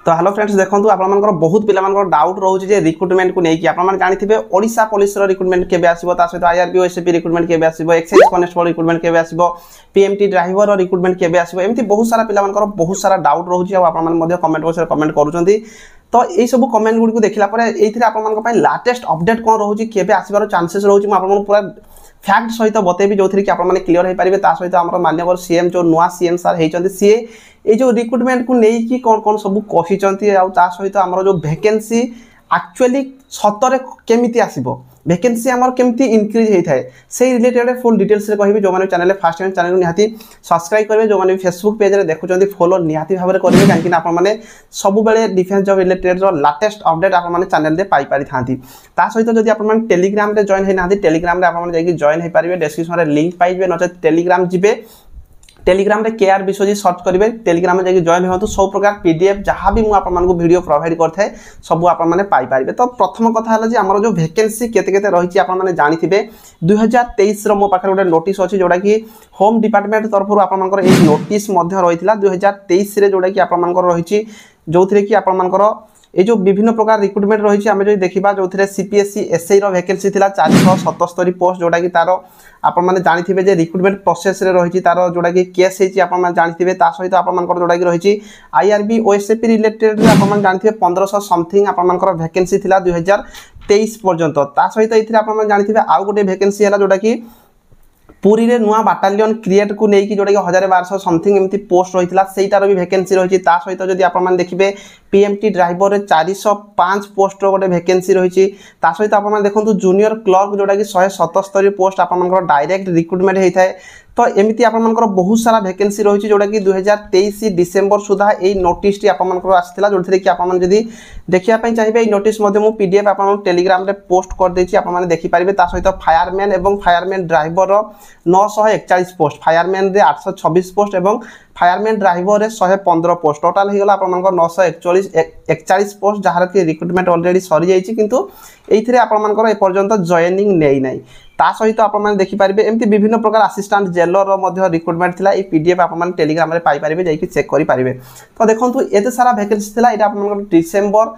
तो hello friends देखो आपंकर बहुत पिला डाउट रोचे रिक्रुटमेंट को लेकिन आप जानते ओडिशा पुलिस रिक्रुटमेंट केबे आसीबो ता सहित आईआरबी ओएसपी रिक्रुटमेंट केबे आसीबो एक्साइज कॉन्स्टेबल रिक्रुटमेंट केबे आसीबो पीएमटी ड्राइवर रिक्रुटमेंट केबे आसीबो एमती बहुत सारा पिला बहुत सारा डाउट रोचे आप कमेंट बॉक्स रे कमेंट करूछंती तो यही सब कमेंट गुडी को देखला परे एथिरे आपन पय लेटेस्ट अपडेट कोन रहउची केबे आसीबार चांसेस रहउची म आपन पूरा फैक्ट सहित बतेबी जो थी कि आप क्लीयर हो पारे ता सहित आम माननीय सीएम जो नुआ सीएम सार होती सी ये जो रिक्रुटमेंट को लेकिन कौन कौन सब कही सहित आम जो वैकेंसी एक्चुअली सतरे केमिति आसीबो वैकेंसी आमर केमिति इंक्रीज होता है से रिलेटेड फुल डिटेल्स रे कहबी जो माने चैनल फर्स्ट टाइम चैनल निहाती सब्सक्राइब करेंगे जो माने फेसबुक पेज रे देखुचंती फॉलो निहाती भाबरे करेंगे काहेकि आप माने सब बेले डिफेंस जॉब रिलेटेड जो लेटेस्ट अपडेट आप माने चैनल रे पाई पारि थांती ता सहित जदि आप माने टेलीग्राम रे जॉइन है नाती टेलीग्राम रे आप माने जाई जॉइन हे पारिबे डिस्क्रिप्शन रे लिंक पाइबे न टेलीग्राम जिबे टेलीग्राम रे केआर विश्वजीत सर्च करेंगे टेलीग्राम में जाके जॉइन हो सब प्रकार पीडीएफ जहाँ भी मुझे वीडियो प्रोवाइड करता है सब आपने पाइपर तो प्रथम कथा है आमर जो वैकेंसी केते केते रही आपने जानते 2023 मो पाखे गोटे नोटिस अच्छी जोटा कि होम डिपार्टमेंट तरफ आपर नोटिस रही 2023 जोटा कि आपर रही जो थी कि आपर ये जो विभिन्न प्रकार रिक्रुटमेंट रही आम जो देखा जो सीपीएससी एसआई वैकेंसी थी 477 पोस्ट जोटा कि तार आपने जानते रिक्रुटमेंट प्रोसेस रे रही तार जोटा कि केस होती जानते सहित आपर जोटा कि रही आईआरबी ओएसपी रिलेटेड आप जानते 1500 समथिंग आपर वैकेंसी थी 2023 पर्यंत सहित ये आप जानते आउ गोटे वैकेंसी है जोटा कि पुरी रे नुआ बाटालियन क्रिएट को लेकिन जोटा कि 1200 समथिंग एमती पोस्ट रही सहीटार भी वैकेंसी रही सहित जब आप देखिए पीएमटी ड्राइवर 405 पोस्ट गोटे वैकेंसी रही सहित आप देखो जूनियर क्लर्क जोटा कि 177 पोस्ट आप डायरेक्ट रिक्रुटमेंट होता है तो एमती आपर बहुत सारा वैकेंसी रही जोटा कि 2023 डिसेम्बर सुधा यही नोटिस आपर आसाला जो कि आपड़ी देखापी चाहिए नोटिस मुझे पीडीएफ आप टेलीग्राम रे पोस्ट कर देछि आपने देखिपारे सहित फायरमैन और फायरमैन ड्राइवर 941 पोस्ट फायरमैन रे 826 पोस्ट और फायरमैन ड्राइवर 115 पोस्ट टोटाल होगा आप 941 पोस्ट जहाँ कि रिक्रुटमेंट अलरेडी सरी जाइए किंतु ये आपर एपर्यंत जॉइनिंग नहीं ना ता सहित आप देखिपारे एमती विभिन्न प्रकार असिस्टेंट जेलर रिक्रुटमेंट था ये पीडीएफ आप टेलीग्राम रे पाइपारे जाकि चेक करेंगे तो देखो एते सारा वैकेंसी था ये आप डिसेम्बर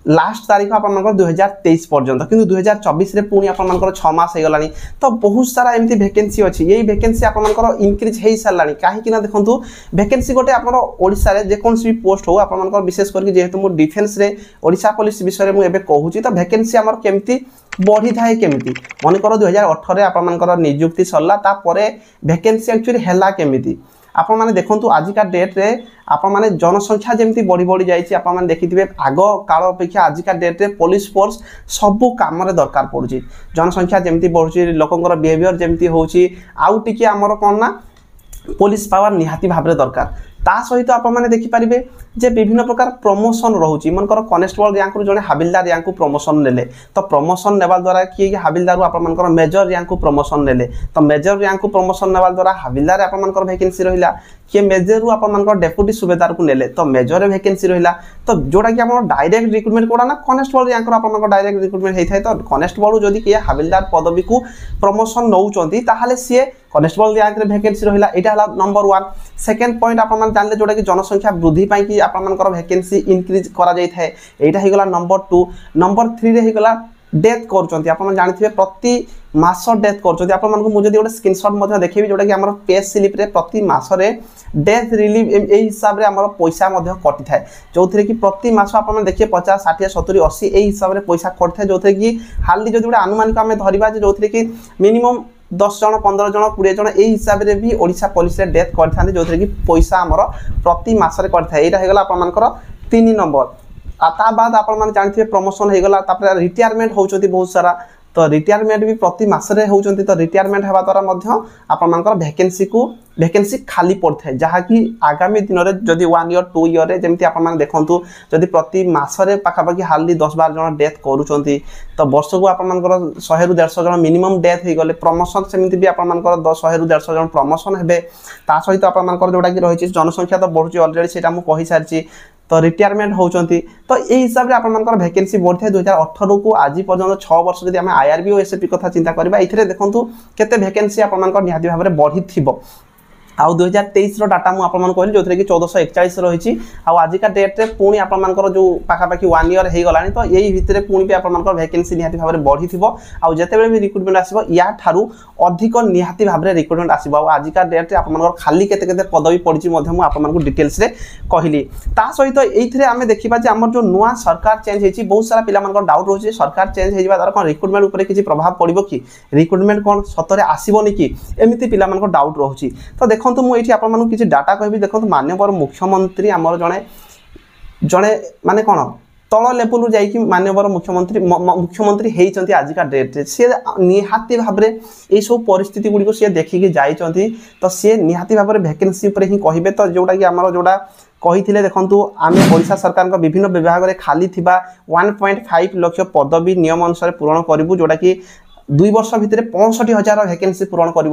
लास्ट तारीख आप 2023 पर्यंत कि 2024 रे पुणी आप 6 मास हो गलानी तो बहुत सारा एमती वैकेंसी अच्छी यही वैकेंसी आप इंक्रीज हो सारा कहीं देखो वैकेंसी गोटे आप ओडिशा रे जेकोसी भी पोस्ट हो आप विशेष करके जेहेतु मु डिफेंस रे ओडिशा पुलिस विषय में मुझे कहूँ तो वैकेंसी आमर केमती बढ़ी थाए केमती मनकर 2018 आप नियुक्ति सरला तापर वैकेंसी एक्चुअली हैला केमिति आप मैंने देखो आजिका डेट रे आप मैंने जनसंख्या जमी बढ़ी बढ़ी जाइए आप मैंने देखिए आग काल अपेक्षा आजिका डेट रे पुलिस फोर्स सबू कम दरकार पड़ुची जनसंख्या जमी बढ़ुची लोकंर बिहेवियर जमी होची आउ टिके आमर कौन ना पुलिस पावर निहाती भाव दरकार ता सहित आप मैंने देखिपारे जे विभिन्न प्रकार प्रमोशन रोचे मनकर कनेस्टेबल रैंक जड़े हाबिलदार रैंक को प्रमोशन नेले तो प्रमोशन नेवा द्वारा किए हाबिलदार आप मेजर रैंक को प्रमोशन नेले तो मेजर रैंक को प्रमोशन नेवा द्वारा हाबिलदार आप वैकेंसी रहा किए मेजर रू आप डेप्यूटी सुबेदार को नेले तो मेजर वैकेंसी रहा तो जोटा कि आप डायरेक्ट रिक्रुटमेंट करा ना कनेस्टेबल रैंक आप डायरेक्ट रिक्रुटमेंट होता है तो कनेस्टेबल जदि किए हाबिलदार पदवी को प्रमोशन नौकरी ताहले सी कनेस्टेबल रैंक वैकेंसी रहा यहाँ नंबर 1 सेकेंड पॉइंट आप जानते जोटा कि जनसंख्या वृद्धि पाई आपर वैकेंसी इंक्रीज करा जाए यहाँ होगा नंबर 2 नंबर 3 रे होगा डेथ कर जानते प्रति मास डेथ कर मुझे गोटे स्क्रीनशॉट देखी जोटा कि आम पे स्लिप रे प्रति मासरे डेथ रिलीफ यही हिसाब से आम पैसा कटि थाए जो थी कि प्रति मास आप देखिए 50 60 70 80 यही हिसाब से पैसा कटि थाए जो थी कि हाली जो गोटे आनुमानिक आम धरवा जो थी कि मिनिमम 10 जन 15 जन 20 जन यही हिसाब से भी ओडिशा पुलिस डेथ करते जो थी कि पैसा आमर प्रति मासरे कटि यहाँ होगा आपर 3 नंबर आ बाद आप जानते प्रमोशन होगला रिटायरमेंट होती बहुत सारा तो रिटायरमेंट भी प्रति मासरे होती तो रिटायरमेंट होगा द्वारा आपर वैकेंसी खाली पड़ता है जहाँ कि आगामी दिन में जदि 1 ईयर 2 ईयर जमी आप देखूँ जदि प्रति मासरे पाखापाखि हाली 10-12 जन डेथ करुँच तो वर्ष को आप 100 ରୁ 150 जन मिनिमम डेथ हो गले प्रमोशन सेमती भी आप 100 ରୁ 150 जन प्रमोशन हे सहित आप जोटा कि रही जनसंख्या तो बढ़ुची अलरेडी से कही सारी तो रिटायरमेंट होती तो यही हिसाब से आप वैकेंसी बढ़ी है 2018 को आज पर्यंत 6 वर्ष जब आम आईआरबी और एसएपी कथा चिंता करवा ये देखो केते वैकेंसी आप निहाती भाव में बढ़ी थी आउ 2023 डाटा मुझे आपको कहली जो कि 1441 रही आजिका डेट्रे पुणी आपर जो पाखापाखि 1 ईयर हो गलानी तो यही भितर पुणी भी आपर वैकेंसी निहाती भाव में बढ़ी आउ जिते भी रिक्रुटमेंट आसो या ठारू अधिक निहाती भाव में रिक्रुटमेंट आसो आजिका डेट्रे आपर खाली केते पदवी पड़ी आपको डिटेल्स कहली ता सहित ये आम देखा आम जो नुआ सरकार चेंज होती बहुत सारा पिला डाउट रोचे सरकार चेंज हो द्वारा कौन रिक्रुटमेंट उपर किसी प्रभाव पड़ो कि रिक्रुटमेंट कौन सतरे आसबनी कि एमती पिला डाउट रोचे तो देखो मुझे आपको किसी डाटा कहि देखो माननीय मुख्यमंत्री आमर जड़े जड़े माने कौन तल लेवल जाकि माननीय मुख्यमंत्री होती आजिका डेट्रे सी निहाती भाव में यही सब परिस्थिति गुड़ी सी देखिकी जाइंट तो सी निहाती भाव में वैकेंसी उपर ही कहे तो जोटा कि आमर जोटा कही देखु आम ओडिशा सरकार विभिन्न विभाग में खाली थिबा 1.5 लाख पदवी नियम अनुसार पूरण करूँ जोटा कि 2 वर्ष भितर 65,000 वैकेंसी पूरण कर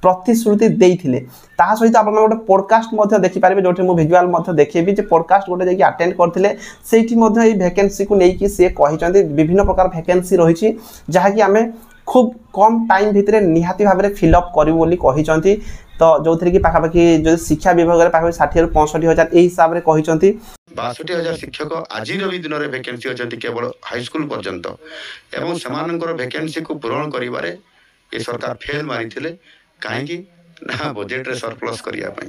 प्रतिश्रुति देते सहित आप गोटे पॉडकास्ट देखिपारे जो भिजुआल देखेबी पॉडकास्ट गोटे अटेंड करते से वैकेंसी को लेकिन सी कहते विभिन्न प्रकार वैकेंसी रही जहाँकि आम खूब कम टाइम भितर निहाती भाव में फिलअप करी तो जो थी कि पाखापाखि जो शिक्षा विभाग में पाखापाखि 60 ରୁ 65,000 यही हिसाब से कहते 62,000 शिक्षक आज भी दिन में वैकेंसी अच्छा केवल हाईस्कल पर्यंत एवं से वैकेंसी को पूरण कर सरकार फेल मारी कहीं ना बजेट रे सरप्लस करने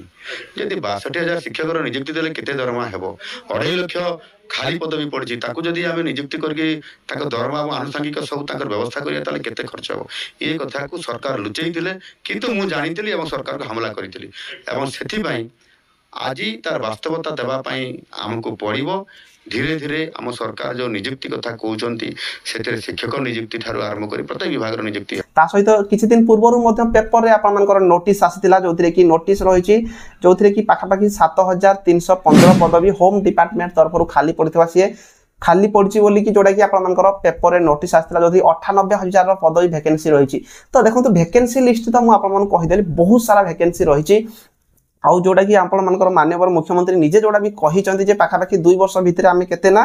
जदि 62,000 शिक्षक नियुक्ति देले केते दरमा हेबो 2.5 लाख खाली पदवी पड़ी जदि आम नियुक्ति करके दरमा आनुषंगिक सब व्यवस्था करें केते खर्च हो ये कथा को सरकार लुचई किंतु मु जानी सरकार को हमला करी आज तार वास्तवता देवाई आमको पड़ो धीरे धीरे आम सरकार जो नियुक्ति कथा कहते से शिक्षक नियुक्ति ठार आरंभ कर प्रत्येक विभाग नियुक्ति सहित किसी दिन पूर्व पेपर में नोटिस आसाला जो कि नोटिस रही जो कि पाखापाखि 7,315 पदवी होम डिपार्टमेंट तरफ खाली पड़ता सी खाली पड़ी बोली कि जोटा कि आपर पेपर नोटिस आसाला जो 98,000 पदवी वैकेंसी रही तो देखो वैकेंसी लिस्ट तो मुझे कहीदेली बहुत सारा वैकेंसी रही आउ जोटा कि आपर माननीय मुख्यमंत्री निजे जोटा भी कहते पाखापाखि 2 वर्ष भितर आम केते ना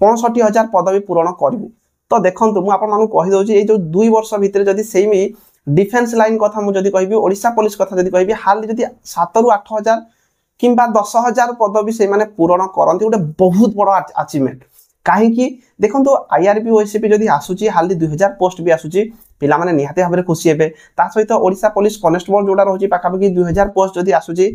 65,000 पदवी पूरण करूँ तो देखो मुझे कहीदे ये जो 2 वर्ष भितर जदि से डिफेन्स लाइन कथा मुझे कहि ओडिशा पुलिस कथा जब कहि हाल जदि 7 ରୁ 8,000 किंबा 10,000 पदवी से पूरण करते गोटे बहुत बड़ अचिवमेंट कहीं देखो आईआरबी ओएसपी जदि आसूची हाल 2000 पोस्ट भी आसूची पिला माने निहाती भाव में खुशी हे सहित ओडिशा पुलिस कनेस्टेबल जोड़ा रही पाखापाखि 2000 पोस्ट जदि आसूची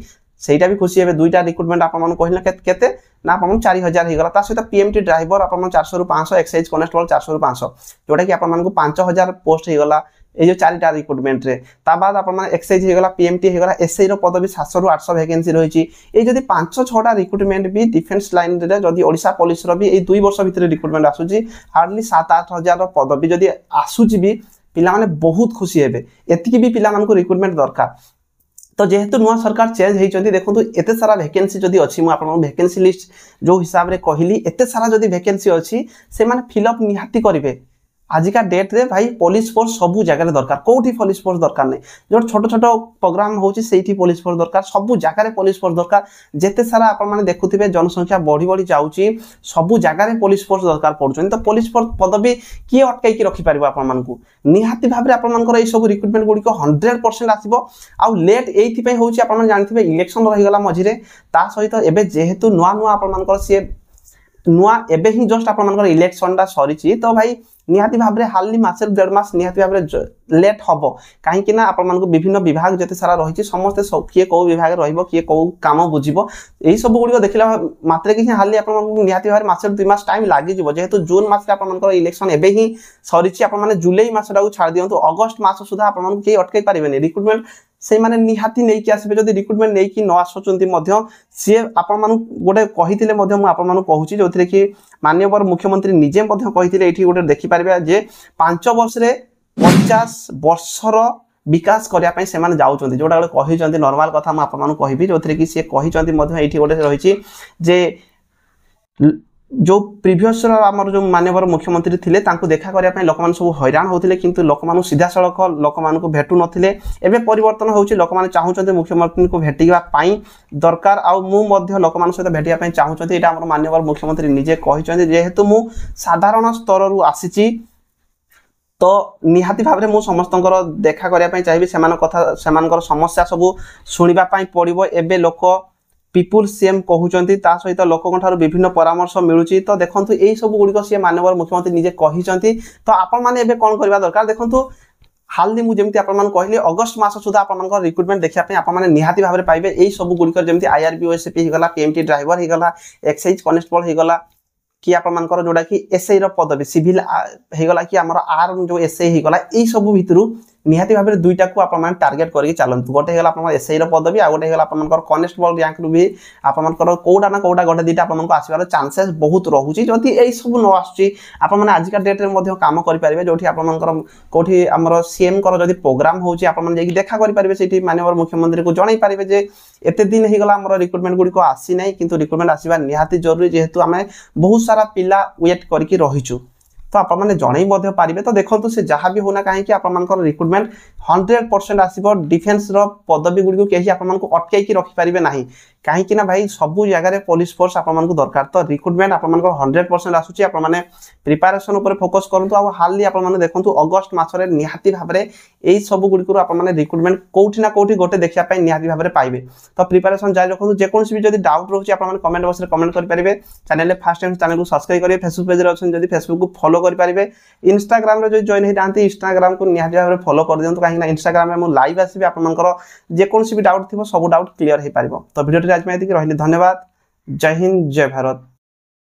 सेटा भी खुशी हे 2टा रिक्रुटमेंट आप कहले केते ना आप 4,000 होगा सहित पीएमटी ड्राइवर आप 400 ରୁ 500 एक्साइज कनेस्टेबल 400 ରୁ 500 जोटा कि आपको 5,000 पोस्ट होगा ये जो 4टा रिक्रुटमेंट रे बाद आप एक्साइज होगा पीएमटी होगा एसआई पदवी 700 ରୁ 800 वैकेंसी रही ये जब 5-6टा रिक्रुटमेंट भी डिफेन्स लाइन रे जदि ओडिशा पुलिस भी ये 2 वर्ष भितर रिक्रुटमेंट आसूची हार्डली 7-8,000 पदवी जदि आसूची भी पिला माने बहुत खुशी हेबे एतिकी भी पिला मानको रिक्रुटमेंट दरकार तो जेहेतु नुआ सरकार चेंज होती देखो एते सारा वैकेंसी जदि अच्छी मुझे वैकेंसी लिस्ट जो हिसाब से कहली एते सारा जदि वैकेंसी अच्छी से माने फिलअप निहाती करेंगे आजिका डेट रे भाई पुलिस फोर्स सबू जगह दरकार कौटी पुलिस फोर्स दरकार नहीं जो छोट छोट प्रोग्राम होची सेठी पुलिस फोर्स दरकार सबू जगह पुलिस फोर्स दरकार जेते सारा आपण माने देखुथिबे जनसंख्या बढ़ी बढ़ी जाउची सबू जगह पुलिस फोर्स दरकार पड़ुछन तो पुलिस फोर्स पदवी किए अटकाई की रखि पारिबो आपण मानकू निहाती भाव रे आपण मानकर ए सब रिक्रुटमेंट गुडी को 100% आसीबो आ लेट एथि पई होची आपण माने जानथिबे इलेक्शन रहि गला मझिरे ता सहित एबे जेहेतु नुआ नुआ आपण मानकर से नुआ एबे ही जस्ट आपण मानकर इलेक्शन टा सरीची तो भाई निहाती भाव में हाली मासे 1.5 मास निहाती भाव में लेट हम कहीं आपण विभिन्न विभाग जिते सारा रही समस्ते किए कौ विभाग किए कौ कम बुझब यही सब गुड़ देखला मात्र कि हाली निहाती भाव में मासे 2 मास टाइम लगी जेहेतु जून मास इलेक्शन एबे ही सरी आप जुलाई मसटा छाड़ दिंतु अगस्ट मास सुधा आपके अटकई पारे रिक्रुटमेंट से माने निहाती नहीं कि आसबे जदि रिक्रुटमेंट नहीं कि न आसुचंती मध्य सी आपण मानु गोटे कहिथिले मध्य मु आपण मानु कहूची जोथिरे कि माननीय मुख्यमंत्री निजे मध्य कहिथिले एठी गोटे देखि पारबे जे 5 वर्ष रे 50 वर्षर विकास करिया पई से माने जाउचंती जोटा गोटे कहिचंती नॉर्मल कथा मु आपण मानु कहिबी जोथिरे कि से कहिचंती मध्य एठी गोटे रहिची जे जो प्रीवियस आमर जो माननीय मुख्यमंत्री थिले तांको देखा करिया पई लोक मान सब हैरान होथिले किंतु लोक मान सीधा सड़क लोक मान को भेटु नथिले एबे परिवर्तन होउची लोक मान चाहुचंते मुख्यमंत्री को भेटिबा पई दरकार आ मु मध्य लोक मान सहित भेटिया पई चाहुचंते एटा हमर माननीय मुख्यमंत्री निजे कहिचंते जेहेतु मु साधारण स्तर रु आसीची तो निहाती भाव में समस्त देखा करने चाहिए से कथा से समस्या सब शुणा पड़ो एवं लोक पीपुल सीएम कहते सहित लोकों विभिन्न परामर्श मिलूँ तो देखो यही सब गुड़िक सी माननीय मुख्यमंत्री निजे कहते तो आपण मैंने कौन करवा दरकार देखो हाली मुझे कहली अगस्ट मास सुधा आप रिक्रुटमेंट देखा आपने निहाती भाव में पाइबे यही सब गुड़िक जमी आईआरबी ओएसपी होगा पीएमटी ड्राइवर होगा एक्साइज कनेस्टेबल होगा कि आपर जोड़ा कि एसआई पदवी सिविल होगा कि आम आर जो एसआई होगा यही सब भितर निहाती भाव में दुईटा को आप टार्गेट करके चलतु गोटे होगा एसआई एसआई आ गोटे होगा कनेस्टेबल रैंक रू भी आपर कौटा ना कौटा गोटे दुईटा आपको आसबार चान्सेस बहुत रोचे जदि यही सब न आसने आजिका डेट्रे कम करेंगे जो कौटी आम सीएम जब प्रोग्राम होती देखा करेंगे से माननीय मुख्यमंत्री को जन पारे जे एत दिन होगा आम रिक्रुटमेंट गुड़िक आसी ना कि रिक्रुटमेंट आसवा निहाती जरूरी जेहेतु आम बहुत सारा पिला वेट करके रहीचु तो आपने जन पारे तो देखो से जहाँ भी होना कहीं आपर रिक्रुटमेंट 100% आसो डिफेन्स पदवी गुड़ी कहीं आपको अटकई रखिपारे ना कहीं ना भाई सबू जगह पुलिस फोर्स आपको दरकार तो रिक्रुटमेंट आप 100% आसूची आपने प्रिपारेसन उपर फोकस करूँ आ हाली आपने देखो अगस्ट मासरे निहाती भाव में यही सब गुड़िक आपने रिक्रुटमेंट कौटी ना कौटी गोटे देखापी निहाती भाव में पाइबे तो प्रिपारेसन जारी रखो जेकोसी भी जब डाउट रोचे आप कमेंट बॉक्स में कमेंट करेंगे चैनल फास्ट टाइम चैनल को सब्सक्राइब करेंगे फेसबुक पेज अच्छे जब फेसबुक को फॉलो करेंगे इंस्टाग्राम जो जॉइन होती इंस्टाग्राम को निहाती भाव में फॉलो कर दिखाँ कहीं इंस्टाग्राम में मुझे लाइव आसबि आपंकर जेकोसी भी डाउट थी सब डाउट क्लियर हो पार तो भिडियो आज मैं रही धन्यवाद जय हिंद जय भारत।